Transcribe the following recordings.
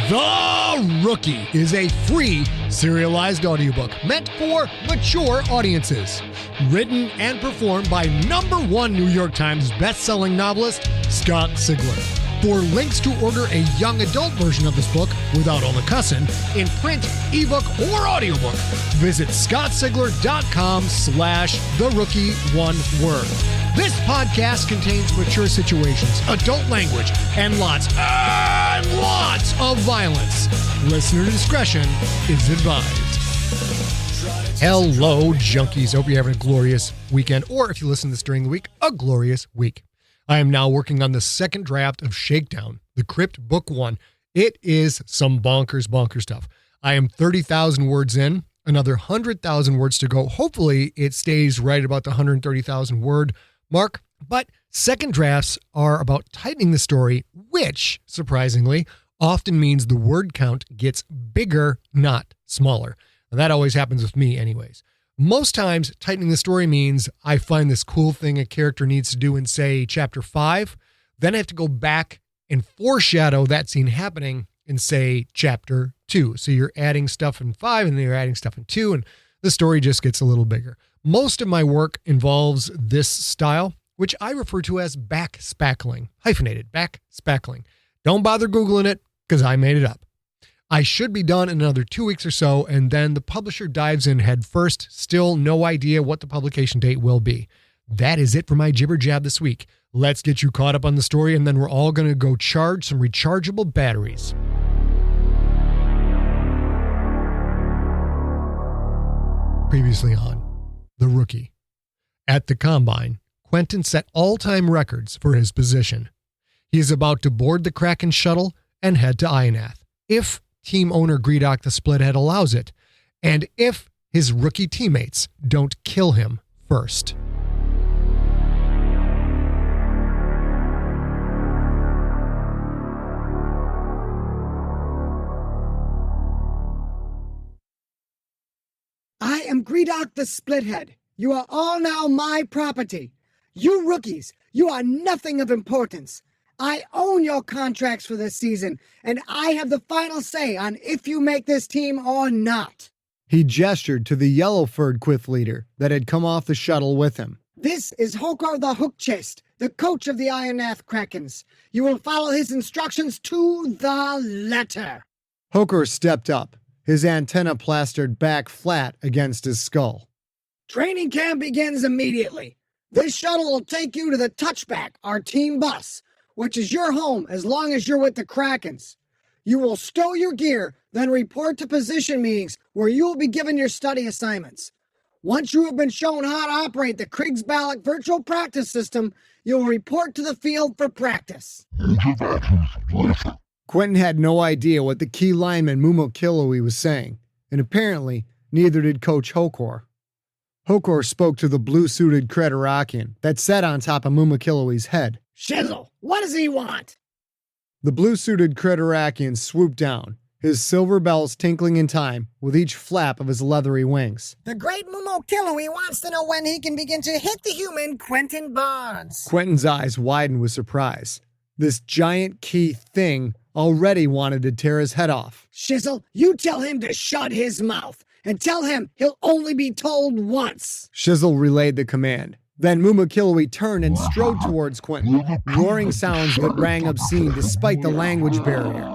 The Rookie is a free serialized audiobook meant for mature audiences. Written and performed by #1 New York Times bestselling novelist Scott Sigler. For links to order a young adult version of this book without all the cussing, in print, ebook, or audiobook, visit scottsigler.com/therookie, one word. This podcast contains mature situations, adult language, and lots of violence. Listener discretion is advised. Hello, junkies. Hope you're having a glorious weekend, or if you listen to this during the week, a glorious week. I am now working on the second draft of Shakedown, the Crypt Book 1. It is some bonkers stuff. I am 30,000 words in, another 100,000 words to go. Hopefully it stays right about the 130,000 word mark. But second drafts are about tightening the story, which, surprisingly, often means the word count gets bigger, not smaller. And that always happens with me anyways. Most times, tightening the story means I find this cool thing a character needs to do in, say, chapter 5. Then I have to go back and foreshadow that scene happening in, say, chapter 2. So you're adding stuff in 5 and then you're adding stuff in 2, and the story just gets a little bigger. Most of my work involves this style, which I refer to as back-spackling. Hyphenated, back-spackling. Don't bother Googling it, because I made it up. I should be done in another 2 weeks or so, and then the publisher dives in head first. Still no idea what the publication date will be. That is it for my jibber jab this week. Let's get you caught up on the story, and then we're all going to go charge some rechargeable batteries. Previously on The Rookie. At the Combine, Quentin set all-time records for his position. He is about to board the Krakens shuttle and head to Ionath, if team owner Gredok the Splithead allows it, and if his rookie teammates don't kill him first. I am Gredok the Splithead. You are all now my property. You rookies, you are nothing of importance. I own your contracts for this season, and I have the final say on if you make this team or not. He gestured to the yellow-furred Quith leader that had come off the shuttle with him. This is Hokor the Hookchest, the coach of the Ionath Krakens. You will follow his instructions to the letter. Hokor stepped up, his antenna plastered back flat against his skull. Training camp begins immediately. This shuttle will take you to the Touchback, our team bus, which is your home as long as you're with the Krakens. You will stow your gear, then report to position meetings where you will be given your study assignments. Once you have been shown how to operate the Kriegsbalak virtual practice system, you will report to the field for practice. Quentin had no idea what the key lineman Mumokiloi was saying, and apparently neither did Coach Hokor. Hokor spoke to the blue-suited Kretarakian that sat on top of Mumokiloi's head. Shizzle, what does he want? The blue-suited Kretarakian swooped down, his silver bells tinkling in time with each flap of his leathery wings. The great Mumokiloi wants to know when he can begin to hit the human Quentin Barnes. Quentin's eyes widened with surprise. This giant key thing already wanted to tear his head off. Shizzle, you tell him to shut his mouth, and tell him he'll only be told once. Shizzle relayed the command. Then Mumokiloi turned and strode towards Quentin, roaring sounds that rang obscene despite the language barrier.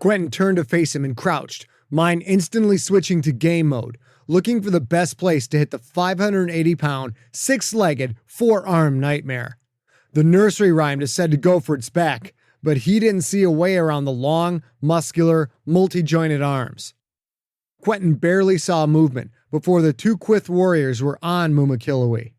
Quentin turned to face him and crouched, mind instantly switching to game mode, looking for the best place to hit the 580-pound, six-legged, four-armed nightmare. The nursery rhyme is said to go for its back, but he didn't see a way around the long, muscular, multi-jointed arms. Quentin barely saw movement before the two Quith warriors were on Mumokiloi.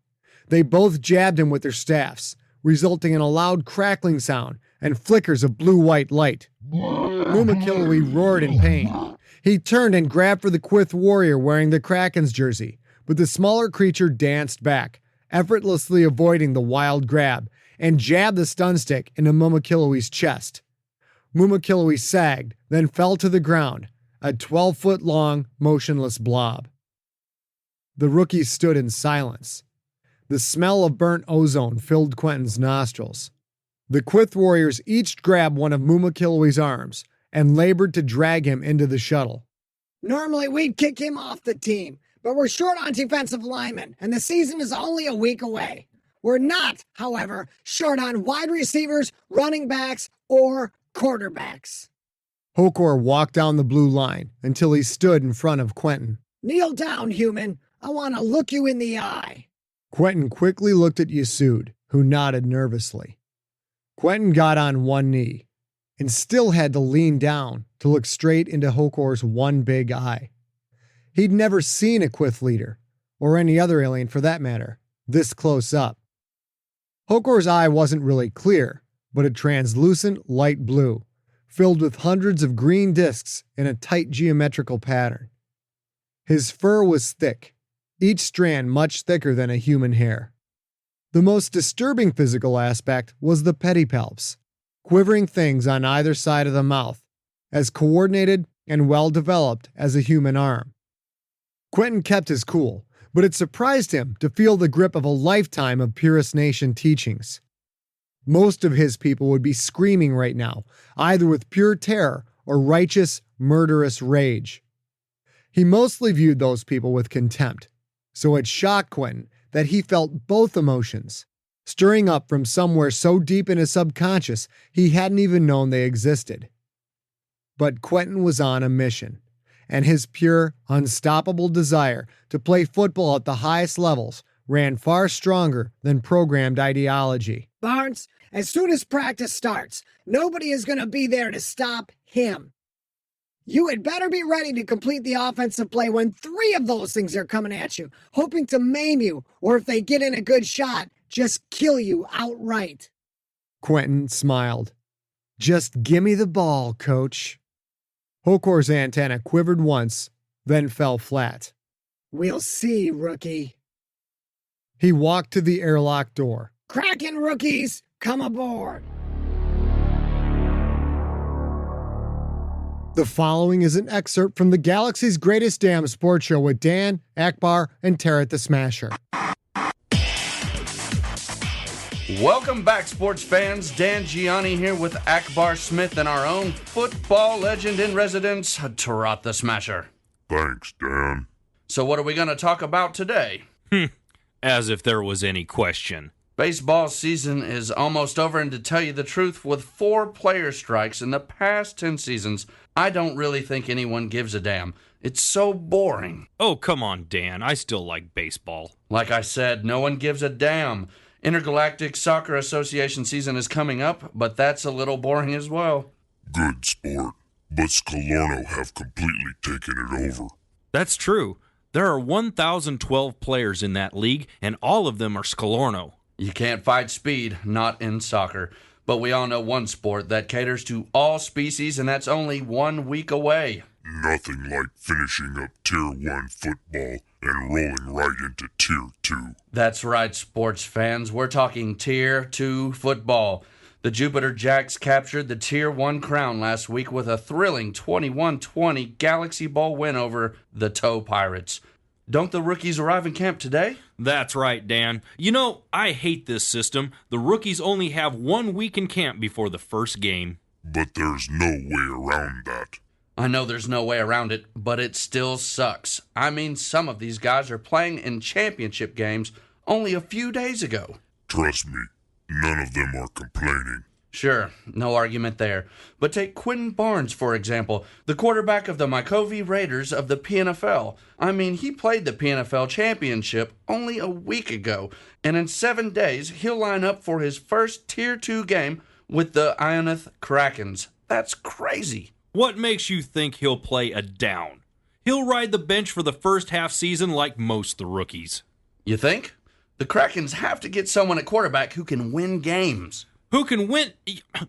They both jabbed him with their staffs, resulting in a loud crackling sound and flickers of blue-white light. Mumokiloi roared in pain. He turned and grabbed for the Quith warrior wearing the Krakens jersey, but the smaller creature danced back, effortlessly avoiding the wild grab, and jabbed the stun stick into Mumokiloi's chest. Mumokiloi sagged, then fell to the ground, a 12-foot-long, motionless blob. The rookie stood in silence. The smell of burnt ozone filled Quentin's nostrils. The Quith warriors each grabbed one of Mumokiloi's arms and labored to drag him into the shuttle. Normally, we'd kick him off the team, but we're short on defensive linemen, and the season is only a week away. We're not, however, short on wide receivers, running backs, or quarterbacks. Hokor walked down the blue line until he stood in front of Quentin. Kneel down, human. I want to look you in the eye. Quentin quickly looked at Yasud, who nodded nervously. Quentin got on one knee and still had to lean down to look straight into Hokor's one big eye. He'd never seen a Qwith leader, or any other alien for that matter, this close up. Hokor's eye wasn't really clear, but a translucent light blue, filled with hundreds of green discs in a tight geometrical pattern. His fur was thick, each strand much thicker than a human hair. The most disturbing physical aspect was the pedipalps, quivering things on either side of the mouth, as coordinated and well-developed as a human arm. Quentin kept his cool, but it surprised him to feel the grip of a lifetime of Purist Nation teachings. Most of his people would be screaming right now, either with pure terror or righteous, murderous rage. He mostly viewed those people with contempt, so it shocked Quentin that he felt both emotions, stirring up from somewhere so deep in his subconscious he hadn't even known they existed. But Quentin was on a mission, and his pure, unstoppable desire to play football at the highest levels ran far stronger than programmed ideology. Barnes, as soon as practice starts, nobody is going to be there to stop him. You had better be ready to complete the offensive play when 3 of those things are coming at you, hoping to maim you, or if they get in a good shot, just kill you outright. Quentin smiled. Just gimme the ball, coach. Hokor's antenna quivered once, then fell flat. We'll see, rookie. He walked to the airlock door. Kraken rookies, come aboard. The following is an excerpt from the Galaxy's Greatest Damn Sports Show with Dan, Akbar, and Tarrant the Smasher. Welcome back, sports fans. Dan Gianni here with Akbar Smith and our own football legend in residence, Tarrant the Smasher. Thanks, Dan. So what are we going to talk about today? As if there was any question. Baseball season is almost over, and to tell you the truth, with 4 player strikes in the past 10 seasons, I don't really think anyone gives a damn. It's so boring. Oh, come on, Dan. I still like baseball. Like I said, no one gives a damn. Intergalactic Soccer Association season is coming up, but that's a little boring as well. Good sport, but Scolorno have completely taken it over. That's true. There are 1,012 players in that league, and all of them are Scolorno. You can't fight speed, not in soccer. But we all know one sport that caters to all species, and that's only 1 week away. Nothing like finishing up Tier 1 football and rolling right into Tier 2. That's right, sports fans. We're talking Tier 2 football. The Jupiter Jacks captured the Tier 1 crown last week with a thrilling 21-20 Galaxy Bowl win over the Toe Pirates. Don't the rookies arrive in camp today? That's right, Dan. You know, I hate this system. The rookies only have 1 week in camp before the first game. But there's no way around that. I know there's no way around it, but it still sucks. I mean, some of these guys are playing in championship games only a few days ago. Trust me, none of them are complaining. Sure, no argument there. But take Quentin Barnes, for example, the quarterback of the Mycovie Raiders of the PNFL. I mean, he played the PNFL championship only a week ago, and in 7 days, he'll line up for his first Tier 2 game with the Ionath Krakens. That's crazy. What makes you think he'll play a down? He'll ride the bench for the first half season like most of the rookies. You think? The Krakens have to get someone at quarterback who can win games. Who can win?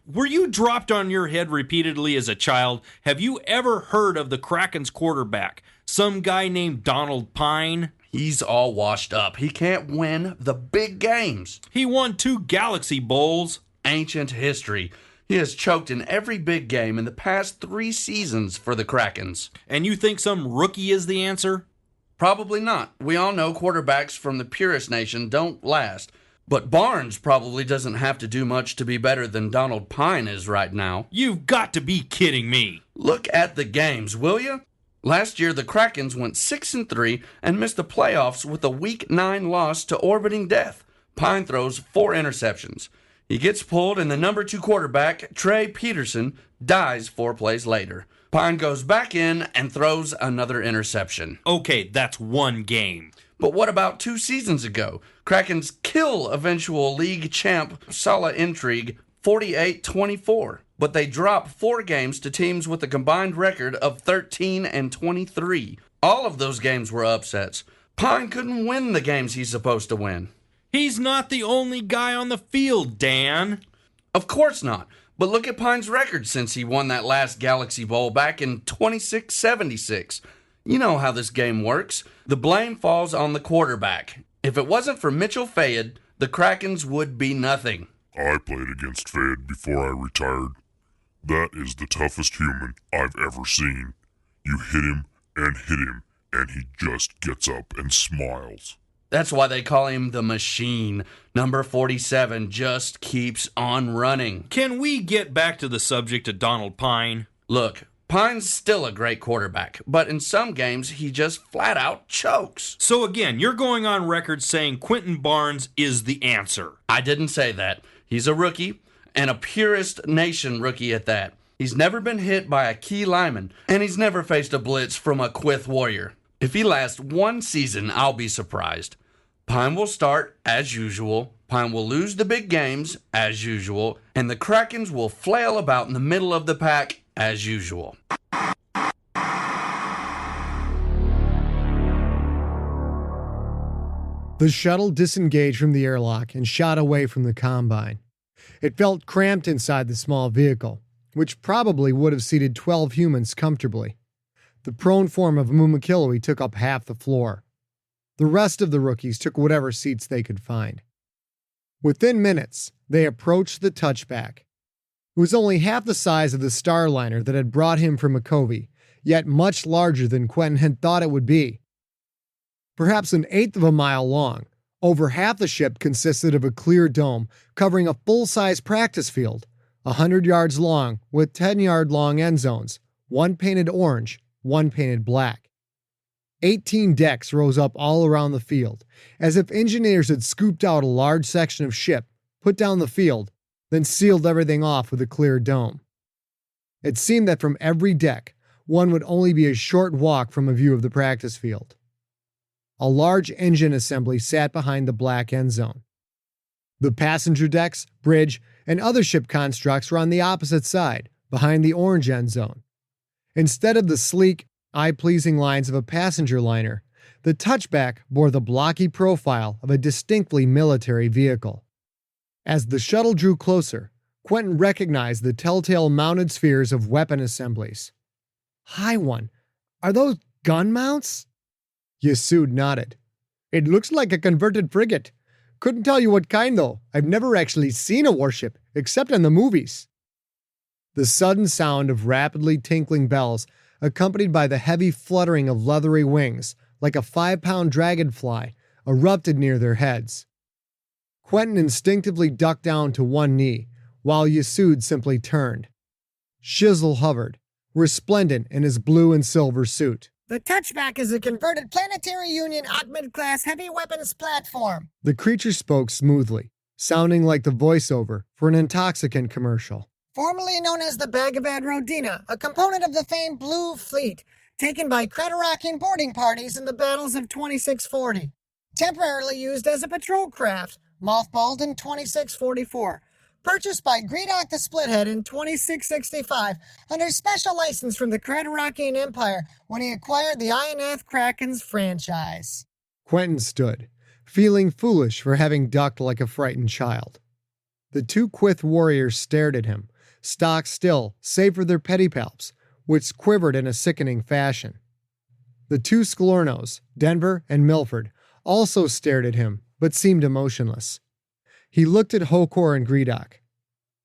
Were you dropped on your head repeatedly as a child? Have you ever heard of the Krakens quarterback? Some guy named Donald Pine? He's all washed up. He can't win the big games. He won 2 Galaxy Bowls. Ancient history. He has choked in every big game in the past 3 seasons for the Krakens. And you think some rookie is the answer? Probably not. We all know quarterbacks from the Purist Nation don't last. But Barnes probably doesn't have to do much to be better than Donald Pine is right now. You've got to be kidding me. Look at the games, will you? Last year, the Krakens went 6-3 and missed the playoffs with a Week 9 loss to Orbiting Death. Pine throws 4 interceptions. He gets pulled, and the number 2 quarterback, Trey Peterson, dies 4 plays later. Pine goes back in and throws another interception. Okay, that's one game. But what about 2 seasons ago? Krakens kill eventual league champ Sala Intrigue 48-24. But they drop 4 games to teams with a combined record of 13-23. All of those games were upsets. Pine couldn't win the games he's supposed to win. He's not the only guy on the field, Dan. Of course not. But look at Pine's record since he won that last Galaxy Bowl back in 26-76. You know how this game works. The blame falls on the quarterback. If it wasn't for Mitchell Fayed, the Krakens would be nothing. I played against Fayed before I retired. That is the toughest human I've ever seen. You hit him, and he just gets up and smiles. That's why they call him the Machine. Number 47 just keeps on running. Can we get back to the subject of Donald Pine? Look, Pine's still a great quarterback, but in some games he just flat out chokes. So again, you're going on record saying Quentin Barnes is the answer. I didn't say that. He's a rookie, and a purest nation rookie at that. He's never been hit by a key lineman, and he's never faced a blitz from a Quith Warrior. If he lasts 1 season, I'll be surprised. Pine will start as usual, Pine will lose the big games as usual, and the Krakens will flail about in the middle of the pack as usual. The shuttle disengaged from the airlock and shot away from the combine. It felt cramped inside the small vehicle, which probably would have seated 12 humans comfortably. The prone form of Mumakilui took up half the floor. The rest of the rookies took whatever seats they could find. Within minutes, they approached the touchback. It was only half the size of the Starliner that had brought him from Makovey, yet much larger than Quentin had thought it would be. Perhaps 1/8 of a mile long, over half the ship consisted of a clear dome covering a full-size practice field, 100 yards long with 10-yard-long end zones, one painted orange, one painted black. 18 decks rose up all around the field, as if engineers had scooped out a large section of ship, put down the field, then sealed everything off with a clear dome. It seemed that from every deck, one would only be a short walk from a view of the practice field. A large engine assembly sat behind the black end zone. The passenger decks, bridge, and other ship constructs were on the opposite side, behind the orange end zone. Instead of the sleek, eye-pleasing lines of a passenger liner, the touchback bore the blocky profile of a distinctly military vehicle. As the shuttle drew closer, Quentin recognized the telltale mounted spheres of weapon assemblies. "High one, are those gun mounts?" Yasud nodded. "It looks like a converted frigate. Couldn't tell you what kind though. I've never actually seen a warship, except in the movies." The sudden sound of rapidly tinkling bells, accompanied by the heavy fluttering of leathery wings, like a 5-pound dragonfly, erupted near their heads. Quentin instinctively ducked down to one knee, while Yasud simply turned. Shizzle hovered, resplendent in his blue and silver suit. The touchback is a converted Planetary Union Ahmed-class heavy weapons platform. The creature spoke smoothly, sounding like the voiceover for an intoxicant commercial. Formerly known as the Bagavad Rodina, a component of the famed Blue Fleet, taken by Kretarakian boarding parties in the battles of 2640. Temporarily used as a patrol craft, mothballed in 2644. Purchased by Gredok the Splithead in 2665 under special license from the Kretarakian Empire when he acquired the Ionath Krakens franchise. Quentin stood, feeling foolish for having ducked like a frightened child. The 2 Quith warriors stared at him, stock still save for their pedipalps, which quivered in a sickening fashion. The 2 Sklornos, Denver and Milford, also stared at him, but seemed emotionless. He looked at Hokor and Gredok.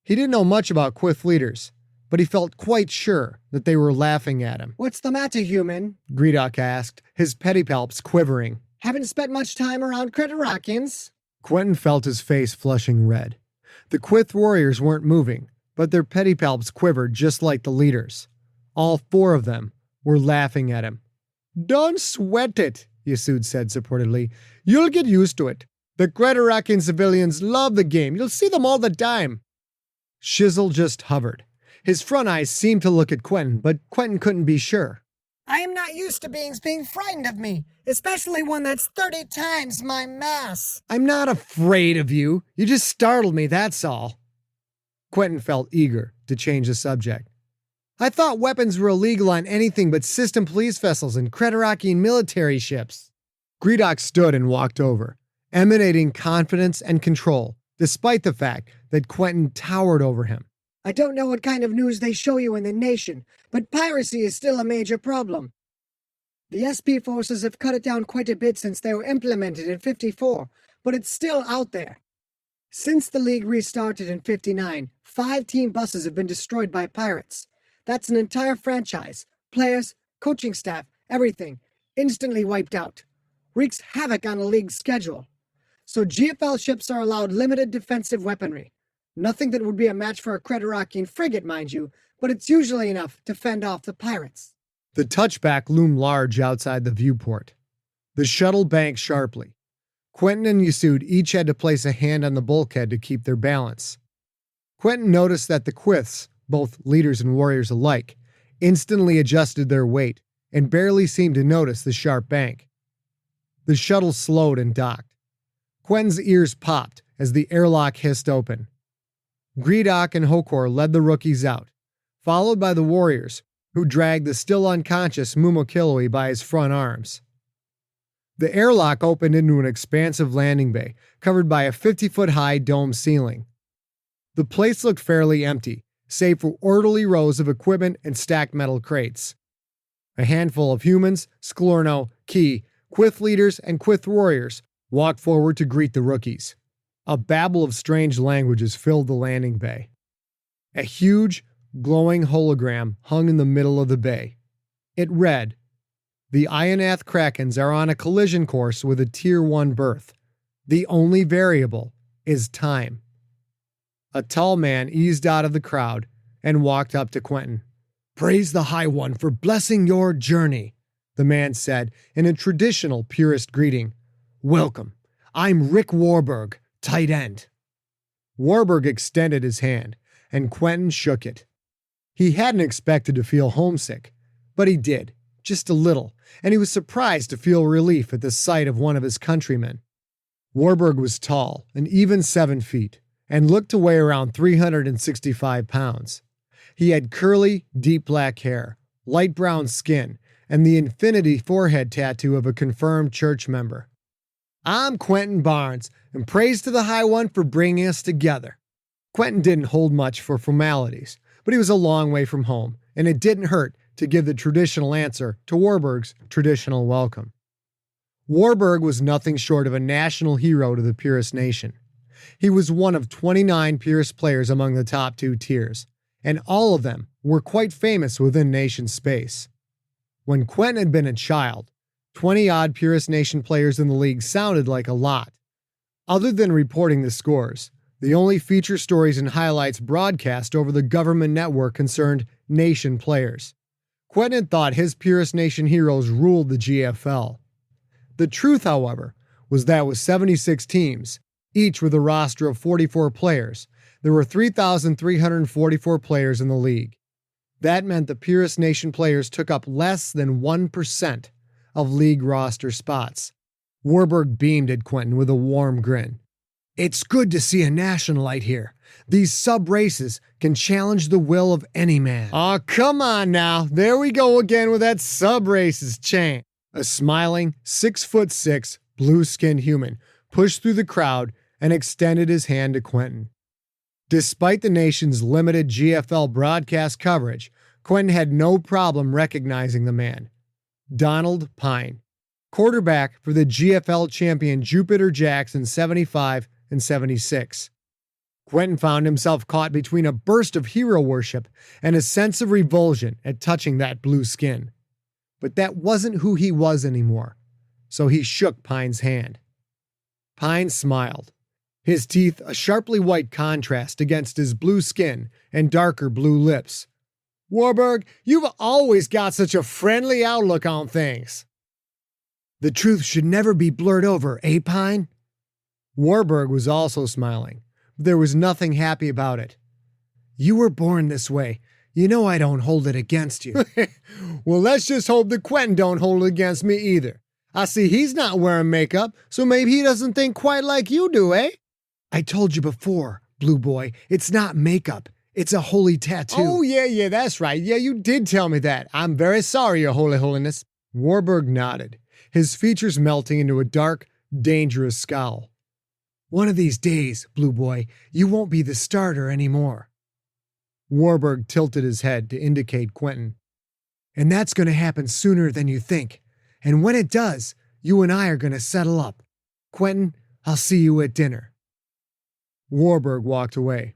He didn't know much about Quith leaders, but he felt quite sure that they were laughing at him. "What's the matter, human?" Gredok asked, his pedipalps quivering. "Haven't spent much time around Kretarakians?" Quentin felt his face flushing red. The Quith warriors weren't moving, but their pedipalps quivered just like the leaders. All 4 of them were laughing at him. "Don't sweat it," Yasud said supportively. "You'll get used to it. The Gredorakian civilians love the game. You'll see them all the time." Shizzle just hovered. His front eyes seemed to look at Quentin, but Quentin couldn't be sure. I am not used to beings being frightened of me, especially one that's 30 times my mass. "I'm not afraid of you. You just startled me, that's all." Quentin felt eager to change the subject. "I thought weapons were illegal on anything but system police vessels and Gredorakian military ships." Gredok stood and walked over, emanating confidence and control, despite the fact that Quentin towered over him. I don't know what kind of news they show you in the nation, but piracy is still a major problem. The SP forces have cut it down quite a bit since they were implemented in 54, but it's still out there. Since the League restarted in 59, 5 team buses have been destroyed by pirates. That's an entire franchise. Players, coaching staff, everything, instantly wiped out. Wreaks havoc on a league's schedule. So GFL ships are allowed limited defensive weaponry. Nothing that would be a match for a Gredorakian frigate, mind you, but it's usually enough to fend off the pirates. The touchback loomed large outside the viewport. The shuttle banked sharply. Quentin and Yasud each had to place a hand on the bulkhead to keep their balance. Quentin noticed that the Quiths, both leaders and warriors alike, instantly adjusted their weight and barely seemed to notice the sharp bank. The shuttle slowed and docked. Quentin's ears popped as the airlock hissed open. Gredok and Hokor led the rookies out, followed by the warriors, who dragged the still unconscious Mumokiloi by his front arms. The airlock opened into an expansive landing bay, covered by a 50-foot-high dome ceiling. The place looked fairly empty, save for orderly rows of equipment and stacked metal crates. A handful of humans, Sklorno, Key, Quith leaders, and Quith warriors walked forward to greet the rookies. A babble of strange languages filled the landing bay. A huge, glowing hologram hung in the middle of the bay. It read, "The Ionath Krakens are on a collision course with a Tier 1 berth. The only variable is time." A tall man eased out of the crowd and walked up to Quentin. "Praise the High One for blessing your journey," the man said in a traditional purist greeting. "Welcome. I'm Rick Warburg, tight end." Warburg extended his hand, and Quentin shook it. He hadn't expected to feel homesick, but he did, just a little, and he was surprised to feel relief at the sight of one of his countrymen. Warburg was tall, an even 7 feet, and looked to weigh around 365 pounds. He had curly, deep black hair, light brown skin, and the infinity forehead tattoo of a confirmed church member. "I'm Quentin Barnes, and praise to the High One for bringing us together." Quentin didn't hold much for formalities, but he was a long way from home, and it didn't hurt to give the traditional answer to Warburg's traditional welcome. Warburg was nothing short of a national hero to the Purist Nation. He was one of 29 Purist players among the top 2 tiers, and all of them were quite famous within Nation space. When Quentin had been a child, 20-odd Purist Nation players in the league sounded like a lot. Other than reporting the scores, the only feature stories and highlights broadcast over the government network concerned Nation players. Quentin thought his Purist Nation heroes ruled the GFL. The truth, however, was that with 76 teams, each with a roster of 44 players, there were 3,344 players in the league. That meant the Purist Nation players took up less than 1% of league roster spots. Warburg beamed at Quentin with a warm grin. "It's good to see a nationalite here. These sub-races can challenge the will of any man." "Aw, come on now. There we go again with that sub-races chant." A smiling 6'6", blue-skinned human pushed through the crowd and extended his hand to Quentin. Despite the nation's limited GFL broadcast coverage, Quentin had no problem recognizing the man. Donald Pine, quarterback for the GFL champion Jupiter Jacks in 75 and 76. Quentin found himself caught between a burst of hero worship and a sense of revulsion at touching that blue skin. But that wasn't who he was anymore, so he shook Pine's hand. Pine smiled, his teeth a sharply white contrast against his blue skin and darker blue lips. Warburg, you've always got such a friendly outlook on things. The truth should never be blurred over, eh, Pine? Warburg was also smiling, but there was nothing happy about it. You were born this way. You know I don't hold it against you. Well, let's just hope that Quentin don't hold it against me either. I see he's not wearing makeup, so maybe he doesn't think quite like you do, eh? I told you before, Blue Boy, it's not makeup. It's a holy tattoo. Oh, yeah, that's right. Yeah, you did tell me that. I'm very sorry, Your Holy Holiness. Warburg nodded, his features melting into a dark, dangerous scowl. One of these days, Blue Boy, you won't be the starter anymore. Warburg tilted his head to indicate Quentin. And that's going to happen sooner than you think. And when it does, you and I are going to settle up. Quentin, I'll see you at dinner. Warburg walked away.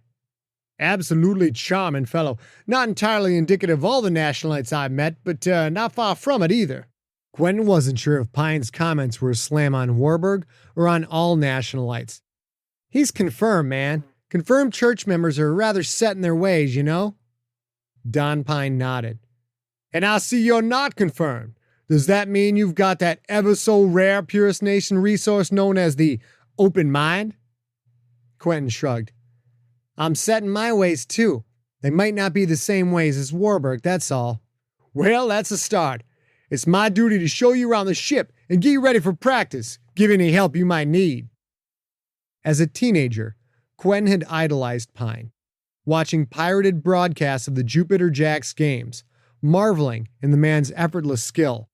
Absolutely charming fellow. Not entirely indicative of all the nationalites I've met, but not far from it either. Quentin wasn't sure if Pine's comments were a slam on Warburg or on all nationalites. He's confirmed, man. Confirmed church members are rather set in their ways, you know? Don Pine nodded. And I see you're not confirmed. Does that mean you've got that ever so rare Purist Nation resource known as the open mind? Quentin shrugged. I'm set in my ways, too. They might not be the same ways as Warburg, that's all. Well, that's a start. It's my duty to show you around the ship and get you ready for practice, give any help you might need. As a teenager, Quentin had idolized Pine, watching pirated broadcasts of the Jupiter Jacks games, marveling in the man's effortless skill.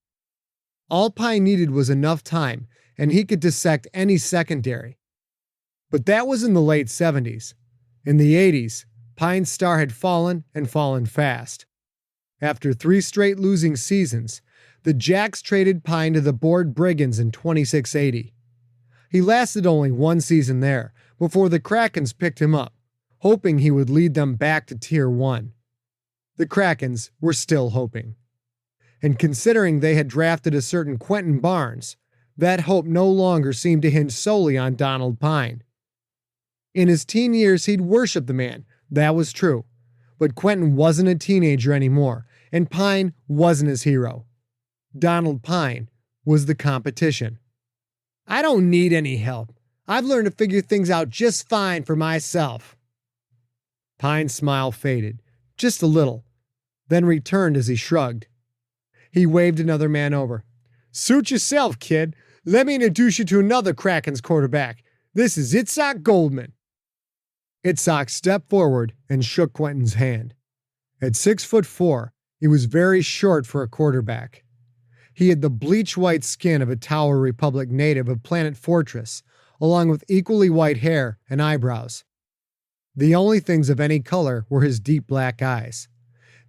All Pine needed was enough time, and he could dissect any secondary. But that was in the late 70s. In the 80s, Pine's star had fallen and fallen fast. After 3 straight losing seasons, the Jacks traded Pine to the Board Brigands in 2680. He lasted only 1 season there before the Krakens picked him up, hoping he would lead them back to Tier 1. The Krakens were still hoping. And considering they had drafted a certain Quentin Barnes, that hope no longer seemed to hinge solely on Donald Pine. In his teen years, he'd worshipped the man, that was true. But Quentin wasn't a teenager anymore, and Pine wasn't his hero. Donald Pine was the competition. I don't need any help. I've learned to figure things out just fine for myself. Pine's smile faded, just a little, then returned as he shrugged. He waved another man over. Suit yourself, kid. Let me introduce you to another Krakens quarterback. This is Itzhak Goldman. Itzhak stepped forward and shook Quentin's hand. At 6'4", he was very short for a quarterback. He had the bleach-white skin of a Tower Republic native of Planet Fortress, along with equally white hair and eyebrows. The only things of any color were his deep black eyes.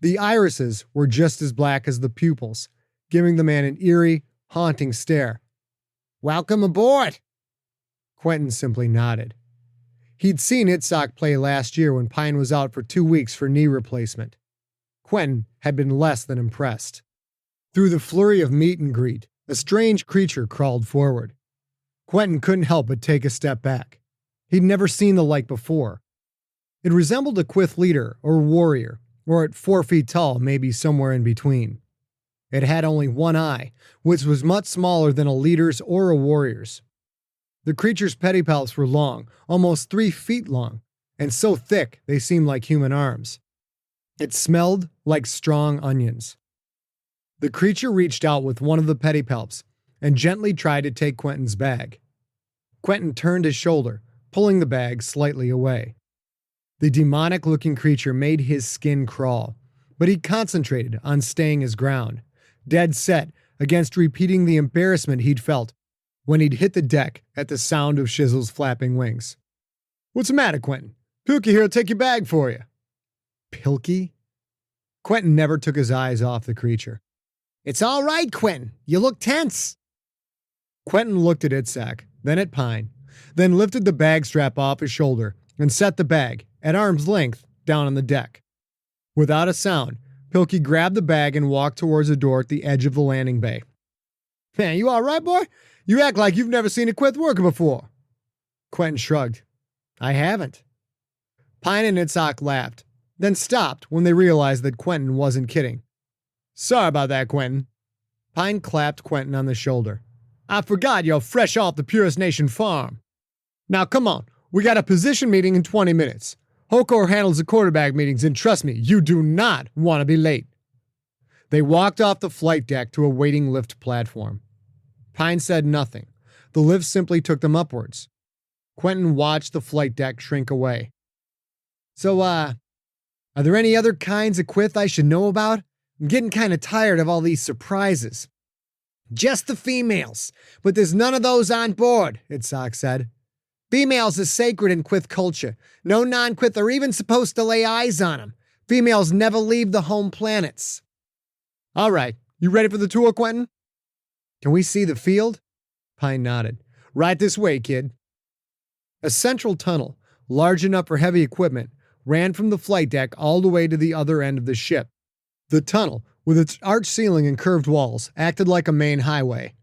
The irises were just as black as the pupils, giving the man an eerie, haunting stare. Welcome aboard! Quentin simply nodded. He'd seen Itzhak play last year when Pine was out for 2 weeks for knee replacement. Quentin had been less than impressed. Through the flurry of meet and greet, a strange creature crawled forward. Quentin couldn't help but take a step back. He'd never seen the like before. It resembled a Quyth leader or warrior, or at 4 feet tall, maybe somewhere in between. It had only one eye, which was much smaller than a leader's or a warrior's. The creature's pedipalps were long, almost 3 feet long, and so thick they seemed like human arms. It smelled like strong onions. The creature reached out with one of the pedipalps and gently tried to take Quentin's bag. Quentin turned his shoulder, pulling the bag slightly away. The demonic-looking creature made his skin crawl, but he concentrated on staying his ground, dead set against repeating the embarrassment he'd felt when he'd hit the deck at the sound of Shizzle's flapping wings. What's the matter, Quentin? Pilkey here'll take your bag for you. Pilkey? Quentin never took his eyes off the creature. It's all right, Quentin. You look tense. Quentin looked at Itzhak, then at Pine, then lifted the bag strap off his shoulder and set the bag, at arm's length, down on the deck. Without a sound, Pilkey grabbed the bag and walked towards the door at the edge of the landing bay. Man, you all right, boy? You act like you've never seen a Quyth worker before. Quentin shrugged. I haven't. Pine and Itzhak laughed, then stopped when they realized that Quentin wasn't kidding. Sorry about that, Quentin. Pine clapped Quentin on the shoulder. I forgot you're fresh off the Purist Nation farm. Now come on, we got a position meeting in 20 minutes. Hokor handles the quarterback meetings, and trust me, you do not want to be late. They walked off the flight deck to a waiting lift platform. Pine said nothing. The lift simply took them upwards. Quentin watched the flight deck shrink away. So, are there any other kinds of Quith I should know about? I'm getting kind of tired of all these surprises. Just the females, but there's none of those on board, Itzhak said. Females are sacred in Quith culture. No non-Quith are even supposed to lay eyes on them. Females never leave the home planets. All right, you ready for the tour, Quentin? Can we see the field? Pine nodded. Right this way, kid. A central tunnel, large enough for heavy equipment, ran from the flight deck all the way to the other end of the ship. The tunnel, with its arched ceiling and curved walls, acted like a main highway.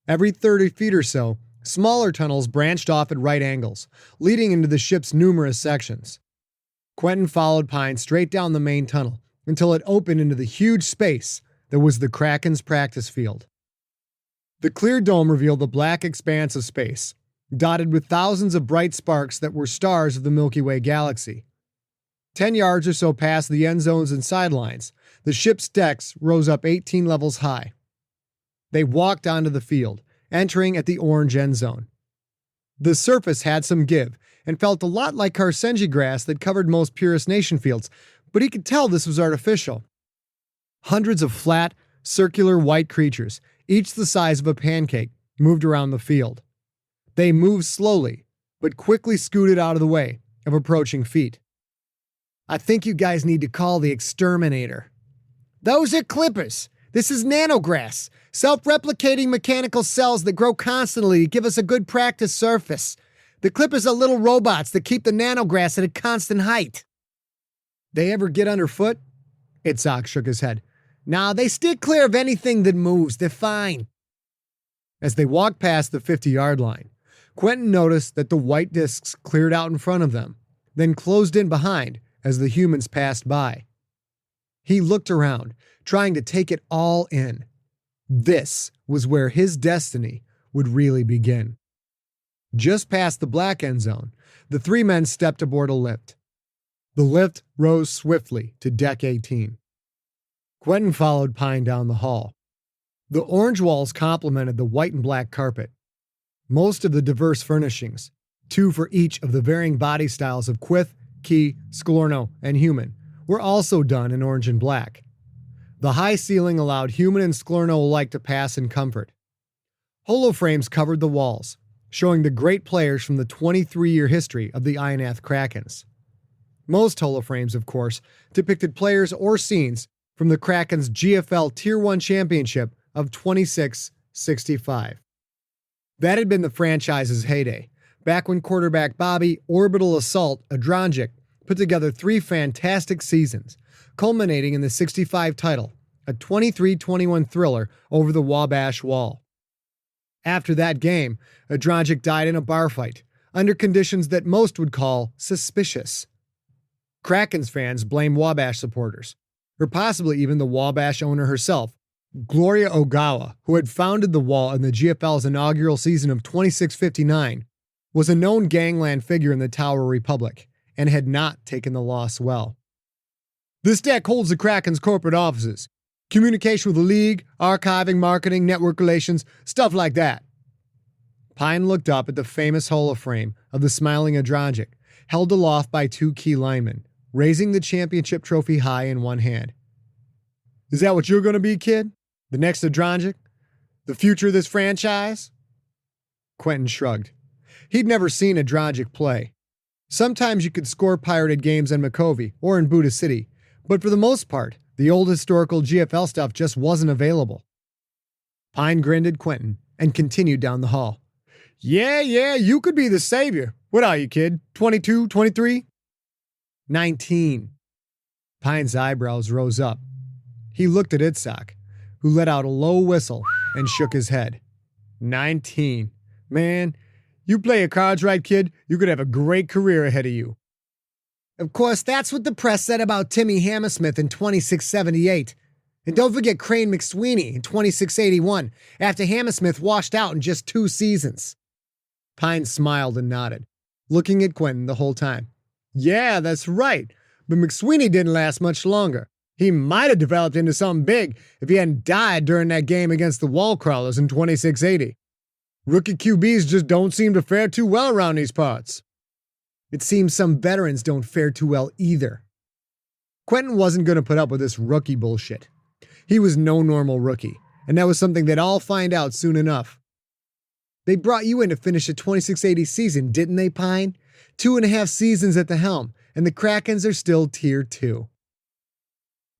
Every 30 feet or so, smaller tunnels branched off at right angles, leading into the ship's numerous sections. Quentin followed Pine straight down the main tunnel until it opened into the huge space that was the Krakens practice field. The clear dome revealed the black expanse of space, dotted with thousands of bright sparks that were stars of the Milky Way galaxy. 10 yards or so past the end zones and sidelines, the ship's decks rose up 18 levels high. They walked onto the field, entering at the orange end zone. The surface had some give and felt a lot like Carsenji grass that covered most Purist Nation fields, but he could tell this was artificial. Hundreds of flat, circular white creatures, each the size of a pancake, moved around the field. They moved slowly, but quickly scooted out of the way of approaching feet. I think you guys need to call the exterminator. Those are clippers. This is nanograss, self-replicating mechanical cells that grow constantly to give us a good practice surface. The clippers are little robots that keep the nanograss at a constant height. They ever get underfoot? Itzhak shook his head. Nah, they steer clear of anything that moves. They're fine. As they walked past the 50-yard line, Quentin noticed that the white discs cleared out in front of them, then closed in behind as the humans passed by. He looked around, trying to take it all in. This was where his destiny would really begin. Just past the black end zone, the three men stepped aboard a lift. The lift rose swiftly to deck 18. Quentin followed Pine down the hall. The orange walls complemented the white and black carpet. Most of the diverse furnishings, 2 for each of the varying body styles of Quith, Ki, Sklorno, and human, were also done in orange and black. The high ceiling allowed human and Sklorno alike to pass in comfort. Holoframes covered the walls, showing the great players from the 23-year history of the Ionath Krakens. Most holoframes, of course, depicted players or scenes from the Krakens' GFL Tier 1 championship of 26-65. That had been the franchise's heyday, back when quarterback Bobby Orbital Assault Adronjic put together 3 fantastic seasons, culminating in the 65 title, a 23-21 thriller over the Wabash Wall. After that game, Adronjic died in a bar fight, under conditions that most would call suspicious. Krakens fans blame Wabash supporters, or possibly even the Wabash owner herself, Gloria Ogawa, who had founded the Wall in the GFL's inaugural season of 26-59, was a known gangland figure in the Tower Republic, and had not taken the loss well. This deck holds the Krakens' corporate offices, communication with the league, archiving, marketing, network relations, stuff like that. Pine looked up at the famous holoframe of the smiling Adronjic, held aloft by 2 key linemen, raising the championship trophy high in one hand. Is that what you're going to be, kid? The next Adronjic? The future of this franchise? Quentin shrugged. He'd never seen Adronjic play. Sometimes you could score pirated games in Makovey or in Buddha City, but for the most part, the old historical GFL stuff just wasn't available. Pine grinned at Quentin and continued down the hall. Yeah, you could be the savior. What are you, kid? 22, 23? 19. Pine's eyebrows rose up. He looked at Itzhak, who let out a low whistle and shook his head. 19. Man, You play your cards right, kid, you could have a great career ahead of you. Of course, that's what the press said about Timmy Hammersmith in 2678. And don't forget Crane McSweeney in 2681, after Hammersmith washed out in just 2 seasons. Pine smiled and nodded, looking at Quentin the whole time. Yeah, that's right. But McSweeney didn't last much longer. He might have developed into something big if he hadn't died during that game against the Wall Crawlers in 2680. Rookie QBs just don't seem to fare too well around these parts. It seems some veterans don't fare too well either. Quentin wasn't going to put up with this rookie bullshit. He was no normal rookie, and that was something they'd all find out soon enough. They brought you in to finish the 2680 season, didn't they, Pine? 2.5 seasons at the helm, and the Krakens are still Tier 2.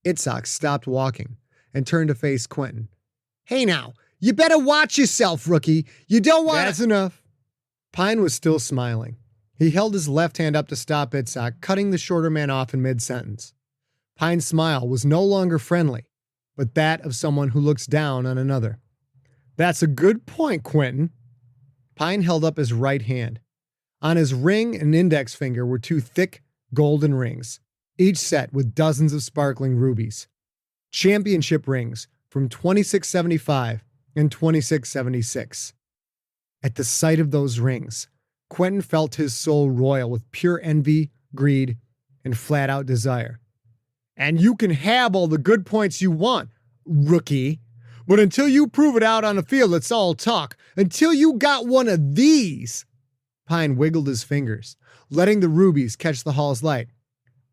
Itzhak stopped walking and turned to face Quentin. Hey now, you better watch yourself, rookie. You don't want to... That's enough. Pine was still smiling. He held his left hand up to stop Itzhak, cutting the shorter man off in mid-sentence. Pine's smile was no longer friendly, but that of someone who looks down on another. That's a good point, Quentin. Pine held up his right hand. On his ring and index finger were 2 thick, golden rings, each set with dozens of sparkling rubies. Championship rings from 2675 and 2676. At the sight of those rings, Quentin felt his soul roil with pure envy, greed, and flat-out desire. And you can have all the good points you want, rookie, but until you prove it out on the field, it's all talk. Until you got one of these. Pine wiggled his fingers, letting the rubies catch the hall's light.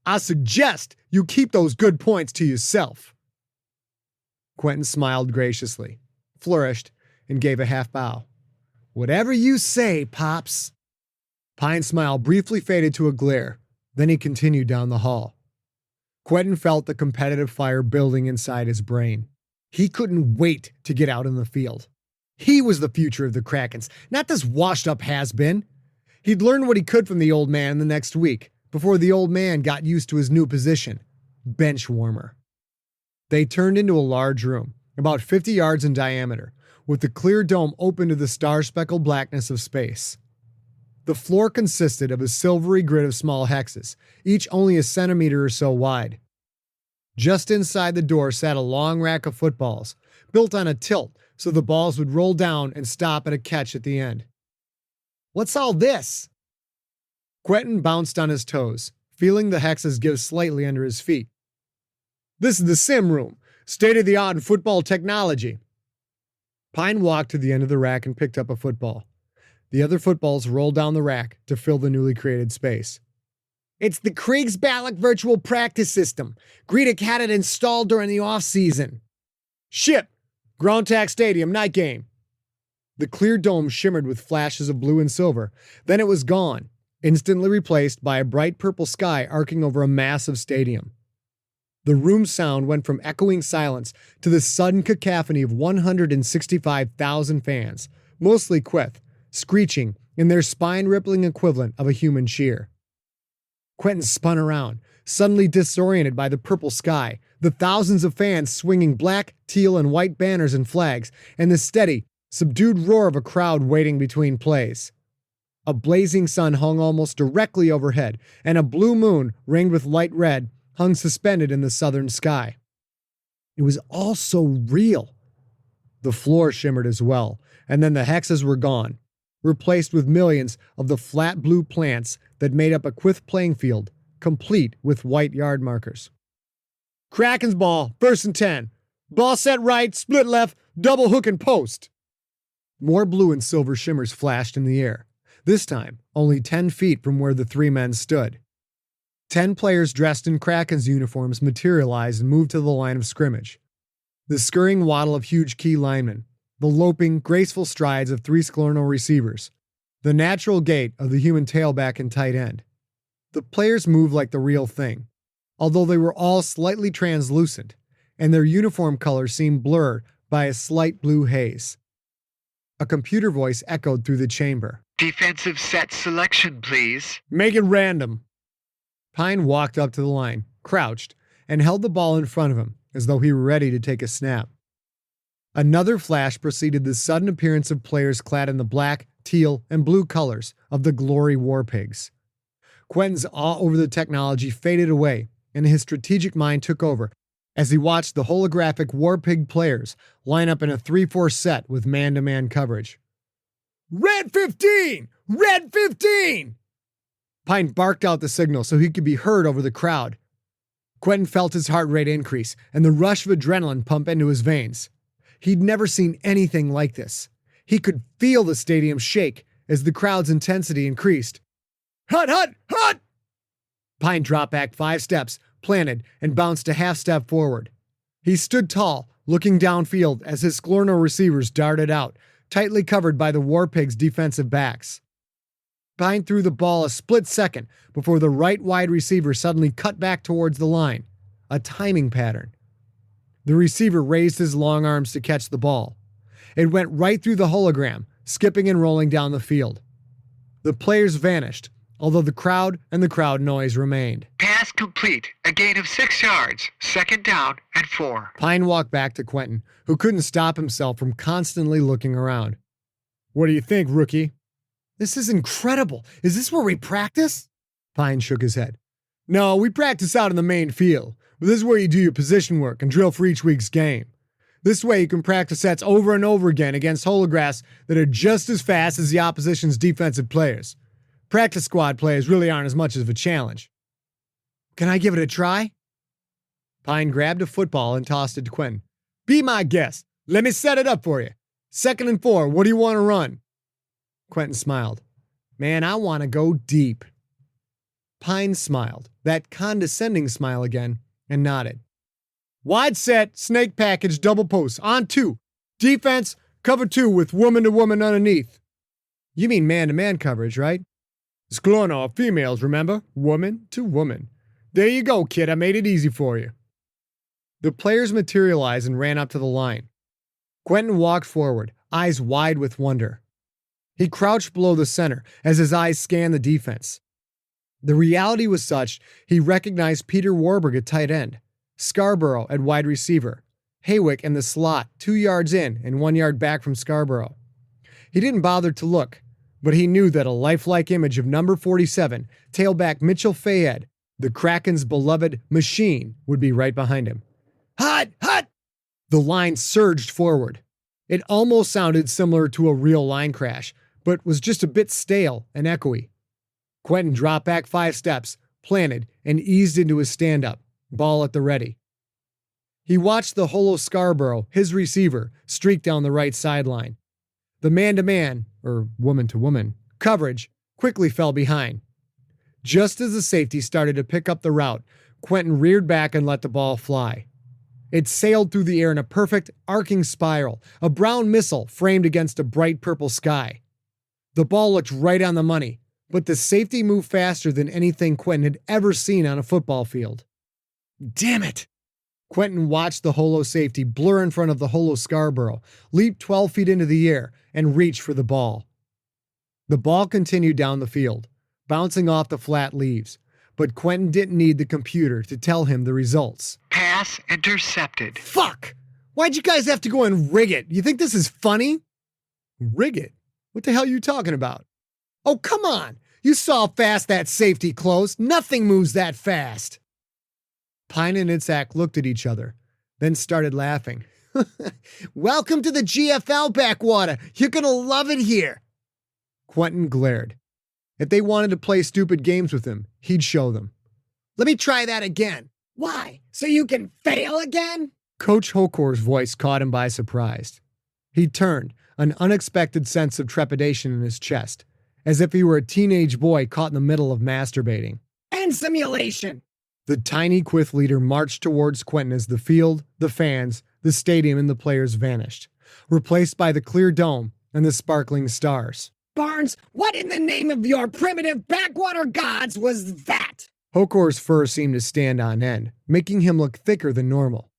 I suggest you keep those good points to yourself. Quentin smiled graciously, flourished, and gave a half bow. Whatever you say, Pops. Pine's smile briefly faded to a glare. Then he continued down the hall. Quentin felt the competitive fire building inside his brain. He couldn't wait to get out in the field. He was the future of the Krakens, not this washed-up has-been. He'd learn what he could from the old man the next week, before the old man got used to his new position, bench warmer. They turned into a large room, about 50 yards in diameter, with the clear dome open to the star-speckled blackness of space. The floor consisted of a silvery grid of small hexes, each only a centimeter or so wide. Just inside the door sat a long rack of footballs, built on a tilt so the balls would roll down and stop at a catch at the end. What's all this? Quentin bounced on his toes, feeling the hexes give slightly under his feet. This is the sim room, state-of-the-art in football technology. Pine walked to the end of the rack and picked up a football. The other footballs rolled down the rack to fill the newly created space. It's the Kriegsbalak virtual practice system. Gredok had it installed during the off-season. Ship! Groundtac Stadium, night game. The clear dome shimmered with flashes of blue and silver. Then it was gone, instantly replaced by a bright purple sky arcing over a massive stadium. The room's sound went from echoing silence to the sudden cacophony of 165,000 fans, mostly Queth, screeching in their spine-rippling equivalent of a human cheer. Quentin spun around, suddenly disoriented by the purple sky, the thousands of fans swinging black, teal, and white banners and flags, and the steady, subdued roar of a crowd waiting between plays. A blazing sun hung almost directly overhead, and a blue moon, ringed with light red, hung suspended in the southern sky. It was all so real. The floor shimmered as well, and then the hexes were gone, replaced with millions of the flat blue plants that made up a Quith playing field, complete with white yard markers. Krakens ball, 1st and 10. Ball set right, split left, double hook and post. More blue and silver shimmers flashed in the air, this time only 10 feet from where the 3 men stood. 10 players dressed in Krakens uniforms materialized and moved to the line of scrimmage. The scurrying waddle of huge key linemen, the loping, graceful strides of 3 Sklerno receivers, the natural gait of the human tailback and tight end. The players moved like the real thing, although they were all slightly translucent, and their uniform colors seemed blurred by a slight blue haze. A computer voice echoed through the chamber. Defensive set selection, please. Make it random. Pine walked up to the line, crouched, and held the ball in front of him as though he were ready to take a snap. Another flash preceded the sudden appearance of players clad in the black, teal, and blue colors of the Glory War Pigs. Quentin's awe over the technology faded away, and his strategic mind took over as he watched the holographic War Pig players line up in a 3-4 set with man-to-man coverage. "Red 15! Red 15!" Pine barked out the signal so he could be heard over the crowd. Quentin felt his heart rate increase and the rush of adrenaline pump into his veins. He'd never seen anything like this. He could feel the stadium shake as the crowd's intensity increased. "Hut, hut, hut!" Pine dropped back 5 steps, planted, and bounced a half step forward. He stood tall, looking downfield as his Sklorno receivers darted out, tightly covered by the War Pigs' defensive backs. Pine threw the ball a split second before the right wide receiver suddenly cut back towards the line, a timing pattern. The receiver raised his long arms to catch the ball. It went right through the hologram, skipping and rolling down the field. The players vanished, although the crowd and the crowd noise remained. Pass complete. A gain of 6 yards. 2nd down and 4. Pine walked back to Quentin, who couldn't stop himself from constantly looking around. "What do you think, rookie?" "This is incredible. Is this where we practice?" Pine shook his head. "No, we practice out in the main field. But this is where you do your position work and drill for each week's game. This way you can practice sets over and over again against holographs that are just as fast as the opposition's defensive players. Practice squad players really aren't as much of a challenge." "Can I give it a try?" Pine grabbed a football and tossed it to Quentin. "Be my guest. Let me set it up for you. 2nd and 4, what do you want to run?" Quentin smiled. "Man, I want to go deep." Pine smiled, that condescending smile again, and nodded. "Wide set, snake package, double post, on 2. Defense, cover 2 with woman-to-woman underneath." "You mean man-to-man coverage, right?" "Sklorno are females, remember? Woman to woman. There you go, kid. I made it easy for you." The players materialized and ran up to the line. Quentin walked forward, eyes wide with wonder. He crouched below the center as his eyes scanned the defense. The reality was such, he recognized Peter Warburg at tight end, Scarborough at wide receiver, Haywick in the slot 2 yards in and 1 yard back from Scarborough. He didn't bother to look, but he knew that a lifelike image of number 47, tailback Mitchell Fayed, the Krakens' beloved machine, would be right behind him. "Hut! Hut!" The line surged forward. It almost sounded similar to a real line crash, but was just a bit stale and echoey. Quentin dropped back 5 steps, planted, and eased into his stand-up, ball at the ready. He watched the holo Scarborough, his receiver, streak down the right sideline. The man-to-man, or woman-to-woman, coverage quickly fell behind. Just as the safety started to pick up the route, Quentin reared back and let the ball fly. It sailed through the air in a perfect, arcing spiral, a brown missile framed against a bright purple sky. The ball looked right on the money, but the safety moved faster than anything Quentin had ever seen on a football field. "Damn it!" Quentin watched the holo safety blur in front of the holo Scarborough, leap 12 feet into the air, and reach for the ball. The ball continued down the field, bouncing off the flat leaves, but Quentin didn't need the computer to tell him the results. Pass intercepted. "Fuck! Why'd you guys have to go and rig it? You think this is funny?" "Rig it? What the hell are you talking about?" "Oh, come on! You saw how fast that safety closed. Nothing moves that fast." Pine and Itzhak looked at each other, then started laughing. "Welcome to the GFL backwater. You're gonna love it here." Quentin glared. If they wanted to play stupid games with him, he'd show them. "Let me try that again." Why? So you can fail again? Coach Hokor's voice caught him by surprise. He turned, an unexpected sense of trepidation in his chest, as if he were a teenage boy caught in the middle of masturbating. And simulation. The tiny Quith leader marched towards Quentin as the field, the fans, the stadium, and the players vanished, replaced by the clear dome and the sparkling stars. Barnes, what in the name of your primitive backwater gods was that? Hokor's fur seemed to stand on end, making him look thicker than normal.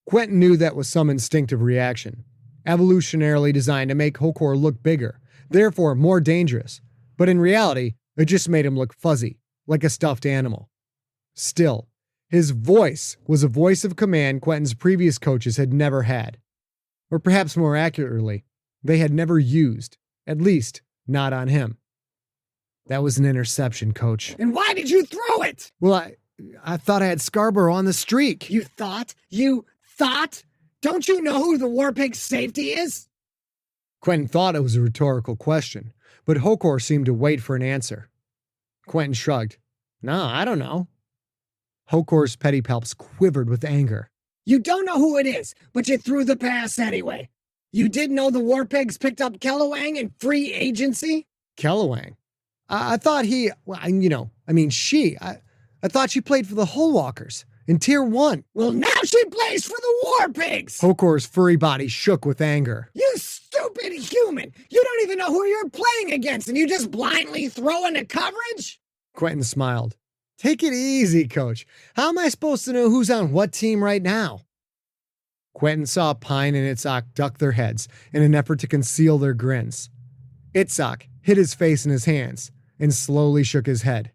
Quentin knew that was some instinctive reaction, evolutionarily designed to make Hokor look bigger, therefore more dangerous, but in reality, it just made him look fuzzy, like a stuffed animal. Still, his voice was a voice of command Quentin's previous coaches had never had. Or perhaps more accurately, they had never used. At least, not on him. That was an interception, Coach. And why did you throw it? Well, I thought I had Scarborough on the streak. You thought? You thought? Don't you know who the War Pig's safety is? Quentin thought it was a rhetorical question, but Hokor seemed to wait for an answer. Quentin shrugged. No, I don't know. Hokor's pedipalps quivered with anger. You don't know who it is, but you threw the pass anyway. You did know the War Pigs picked up Kellawang in free agency? Kellawang? I thought she. I thought she played for the Hullwalkers in Tier 1. Well, now she plays for the War Pigs! Hokor's furry body shook with anger. You stupid human! You don't even know who you're playing against, and you just blindly throw into coverage? Quentin smiled. Take it easy, Coach. How am I supposed to know who's on what team right now? Quentin saw Pine and Itzhak duck their heads in an effort to conceal their grins. Itzhak hid his face in his hands and slowly shook his head.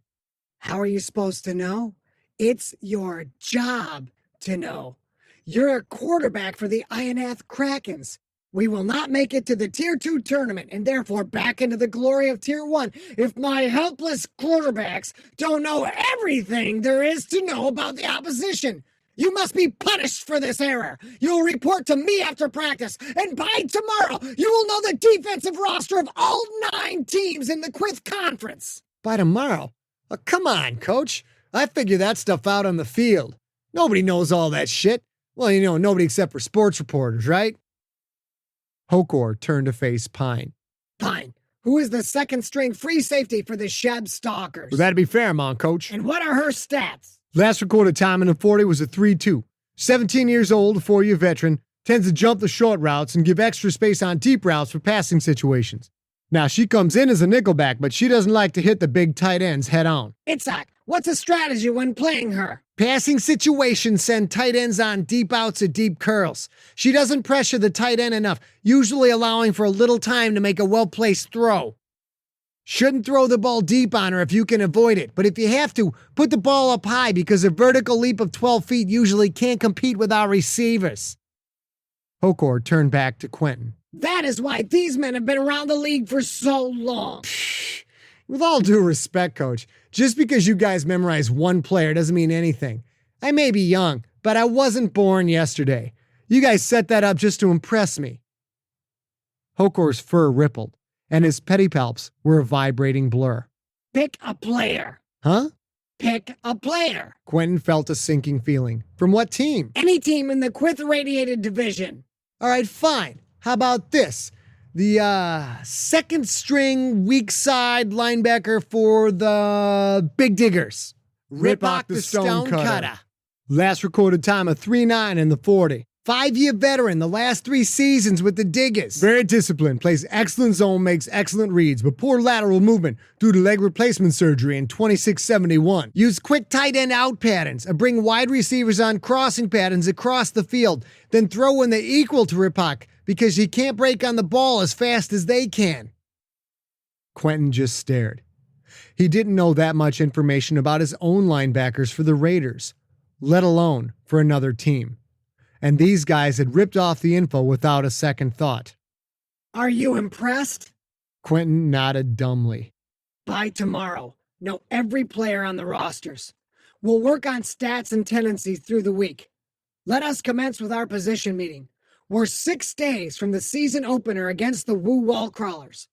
How are you supposed to know? It's your job to know. You're a quarterback for the Ionath Krakens. We will not make it to the Tier 2 tournament and therefore back into the glory of Tier 1 if my helpless quarterbacks don't know everything there is to know about the opposition. You must be punished for this error. You'll report to me after practice, and by tomorrow, you will know the defensive roster of all 9 teams in the Quith Conference. By tomorrow? Oh, come on, Coach. I figure that stuff out on the field. Nobody knows all that shit. Well, nobody except for sports reporters, right? Hokor turned to face Pine. Pine, who is the second-string free safety for the Sheb Stalkers? Well, that'd be Fairmont, Coach. And what are her stats? Last recorded time in the 40 was a 3.2. 17 years old, a 4-year veteran, tends to jump the short routes and give extra space on deep routes for passing situations. Now, she comes in as a nickelback, but she doesn't like to hit the big tight ends head on. Itzhak, what's a strategy when playing her? Passing situations send tight ends on deep outs or deep curls. She doesn't pressure the tight end enough, usually allowing for a little time to make a well-placed throw. Shouldn't throw the ball deep on her if you can avoid it, but if you have to, put the ball up high because a vertical leap of 12 feet usually can't compete with our receivers. Hokor turned back to Quentin. That is why these men have been around the league for so long. With all due respect, Coach, just because you guys memorize one player doesn't mean anything. I may be young, but I wasn't born yesterday. You guys set that up just to impress me. Hokor's fur rippled, and his pedipalps were a vibrating blur. Pick a player. Huh? Pick a player. Quentin felt a sinking feeling. From what team? Any team in the Quith-radiated division. All right, fine. How about this? The second-string weak side linebacker for the Big Diggers. Ripok the Stonecutter. Last recorded time of 3.9 in the 40. 5-year veteran, the last 3 seasons with the Diggers. Very disciplined, plays excellent zone, makes excellent reads, but poor lateral movement due to leg replacement surgery in 2671. Use quick tight end out patterns and bring wide receivers on crossing patterns across the field, then throw when they equal to Ripok because he can't break on the ball as fast as they can. Quentin just stared. He didn't know that much information about his own linebackers for the Raiders, let alone for another team. And these guys had ripped off the info without a second thought. Are you impressed? Quentin nodded dumbly. By tomorrow, know every player on the rosters. We'll work on stats and tendencies through the week. Let us commence with our position meeting. We're 6 days from the season opener against the Woo Wall Crawlers.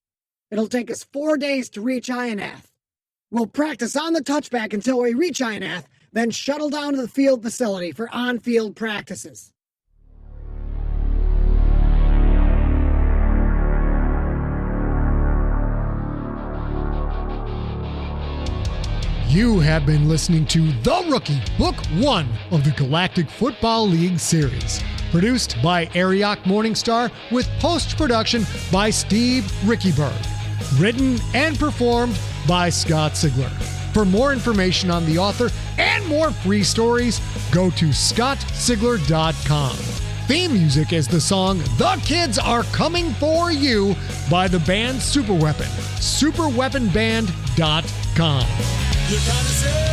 It'll take us 4 days to reach Ionath. We'll practice on the touchback until we reach Ionath, then shuttle down to the field facility for on-field practices. You have been listening to The Rookie, Book 1 of the Galactic Football League series. Produced by Ariok Morningstar with post-production by Steve Rickyberg. Written and performed by Scott Sigler. For more information on the author and more free stories, go to scottsigler.com. Theme music is the song The Kids Are Coming For You by the band Superweapon. Superweaponband.com. You're kinda sad.